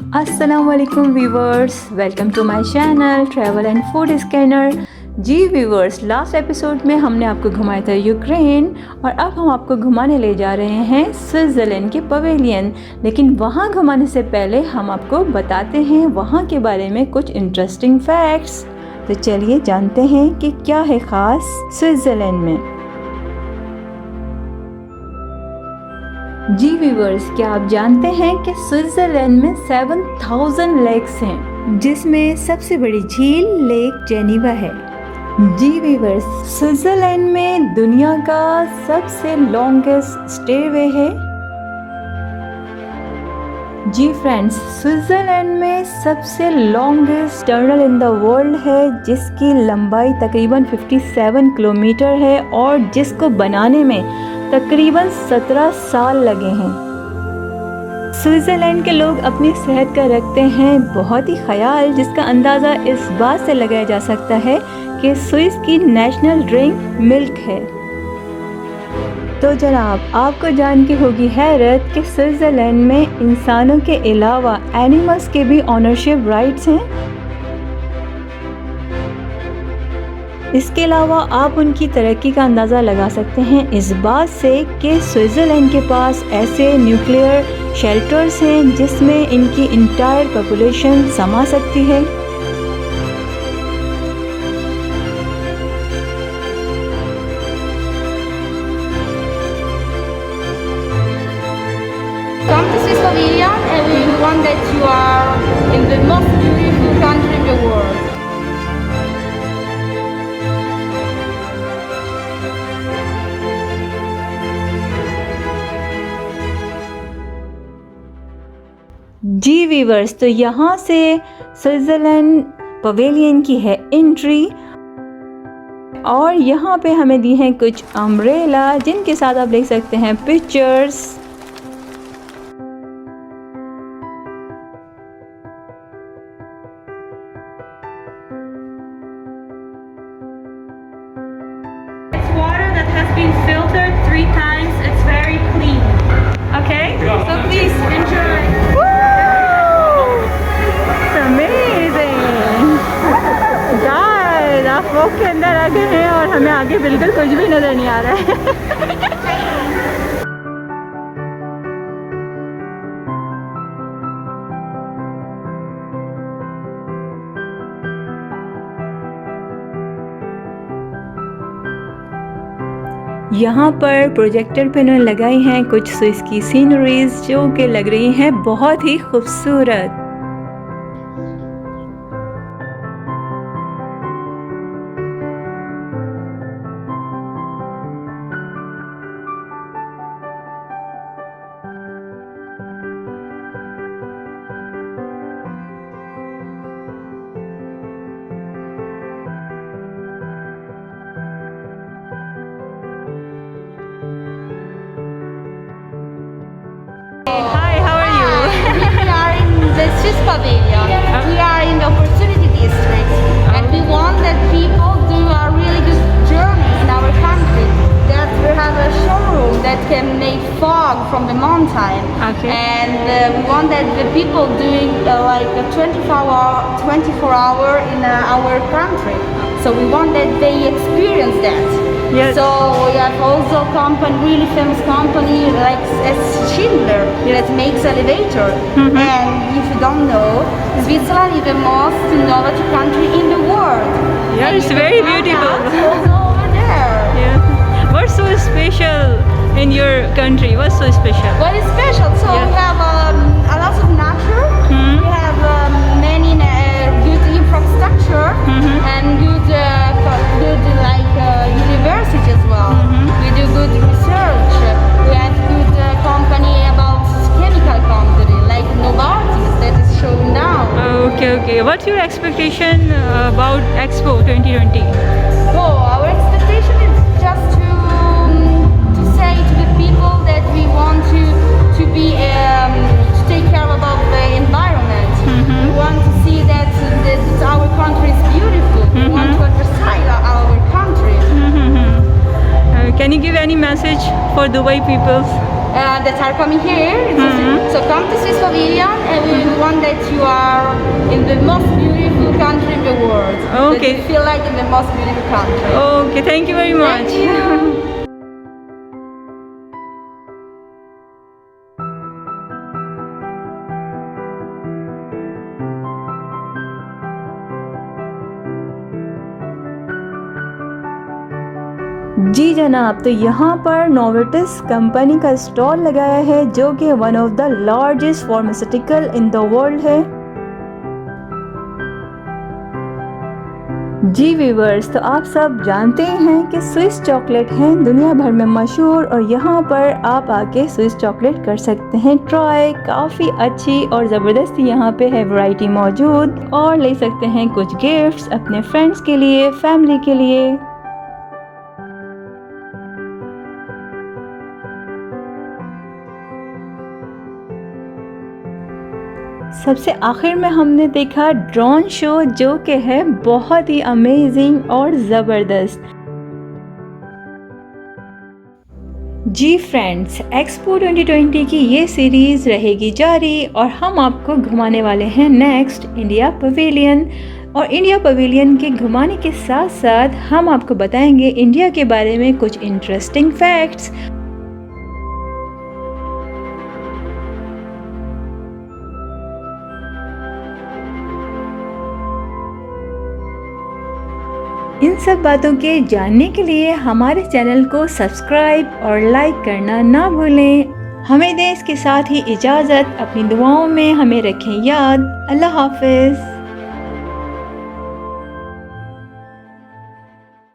अस्सलाम वालेकुम viewers, welcome to my channel travel and food scanner. जी व्यूवर्स, लास्ट एपिसोड में हमने आपको घुमाया था यूक्रेन और अब हम आपको घुमाने ले जा रहे हैं स्विट्ज़रलैंड के पवेलियन। लेकिन वहाँ घुमाने से पहले हम आपको बताते हैं वहाँ के बारे में कुछ इंटरेस्टिंग फैक्ट्स। तो चलिए जानते हैं कि क्या है ख़ास स्विट्ज़रलैंड में। जी व्यूवर्स, क्या आप जानते हैं कि स्विट्ज़रलैंड में 7000 लेक्स हैं, जिसमें सबसे बड़ी झील लेक जेनीवा है। जी व्यूवर्स, स्विट्ज़रलैंड में दुनिया का सबसे लॉन्गेस्ट स्टेवे है। जी फ्रेंड्स, स्विट्ज़रलैंड में सबसे longest tunnel in the world है, जिसकी लंबाई तकरीबन 57 किलोमीटर है और जिसको बनाने में तकरीबन 17 साल लगे हैं। स्विट्ज़रलैंड के लोग अपनी सेहत का रखते हैं बहुत ही ख्याल, जिसका अंदाज़ा इस बात से लगाया जा सकता है कि स्विस की नेशनल ड्रिंक मिल्क है। तो जनाब, आपको जान के होगी हैरत कि स्विट्ज़रलैंड में इंसानों के अलावा एनिमल्स के भी ऑनरशिप राइट्स हैं। इसके अलावा आप उनकी तरक्की का अंदाज़ा लगा सकते हैं इस बात से कि स्विट्ज़रलैंड के पास ऐसे न्यूक्लियर शेल्टर्स हैं जिसमें इनकी इंटायर पॉपुलेशन समा सकती है। Come to Swiss Pavilion and we want that you are in the most beautiful country in the world. जी वीवर्स, तो यहाँ से स्विट्ज़रलैंड पवेलियन की है एंट्री और यहाँ पे हमें दी हैं कुछ अम्ब्रेला जिनके साथ आप देख सकते हैं pictures. It's water that has been filtered 3 times. It's very clean. Okay? So please enjoy. आप वॉक के अंदर आ गए हैं और हमें आगे बिल्कुल कुछ भी नजर नहीं आ रहा है। यहाँ पर प्रोजेक्टर पे उन्होंने लगाई हैं कुछ स्विस की सीनरीज जो कि लग रही हैं बहुत ही खूबसूरत। Hi, how are you? We are in the Swiss Pavilion. We are in the Opportunity District. And we want that people do a really good journey in our country. That we have a showroom that can make fog from the mountain. Okay. And we want that the people doing like a 24 hour in our country. So we want that they experience that. Yes. So we have also company, really famous company like Schindler that makes elevator. And if you don't know, Switzerland is the most innovative country in the world. Yeah, And it's you very can find beautiful. us also over there. Yeah. What's so special in your country? What's so special? What is special? So Yeah. we have a lot of nature. We have many good infrastructure and good like university as well. We do good research. We have good company about chemical company like Novartis that is shown now. Okay. What's your expectation about Expo 2020? Oh, our expectation is just to say to the people that we want to be to take care about the environment. We want to see that our country is beautiful. We want to advertise our country. Can you give any message for Dubai people? that are coming here. So come to Swiss Pavilion, and we want that you are in the most beautiful country in the world. Okay. That you feel like in the most beautiful country. Okay, thank you very much. Thank you. जी जनाब, तो यहाँ पर Novartis company का stall लगाया है जो कि one of the largest pharmaceutical in the world है। जी व्यूवर्स, तो आप सब जानते हैं कि स्विस चॉकलेट है दुनिया भर में मशहूर, और यहाँ पर आप आके स्विस चॉकलेट कर सकते हैं ट्राई। काफ़ी अच्छी और ज़बरदस्त यहाँ पे है वैरायटी मौजूद, और ले सकते हैं कुछ गिफ्ट्स अपने फ्रेंड्स के लिए, फैमिली के लिए। सबसे आखिर में हमने देखा ड्रोन शो जो कि है बहुत ही अमेजिंग और ज़बरदस्त। जी फ्रेंड्स, एक्सपो 2020 की ये सीरीज़ रहेगी जारी, और हम आपको घुमाने वाले हैं नेक्स्ट इंडिया पवेलियन। और इंडिया पवेलियन के घुमाने के साथ साथ हम आपको बताएंगे इंडिया के बारे में कुछ इंटरेस्टिंग फैक्ट्स। इन सब बातों के जानने के लिए हमारे चैनल को सब्सक्राइब और लाइक करना ना भूलें। हमें दें इसके साथ ही इजाज़त, अपनी दुआओं में हमें रखें याद। अल्लाह हाफ़िज़।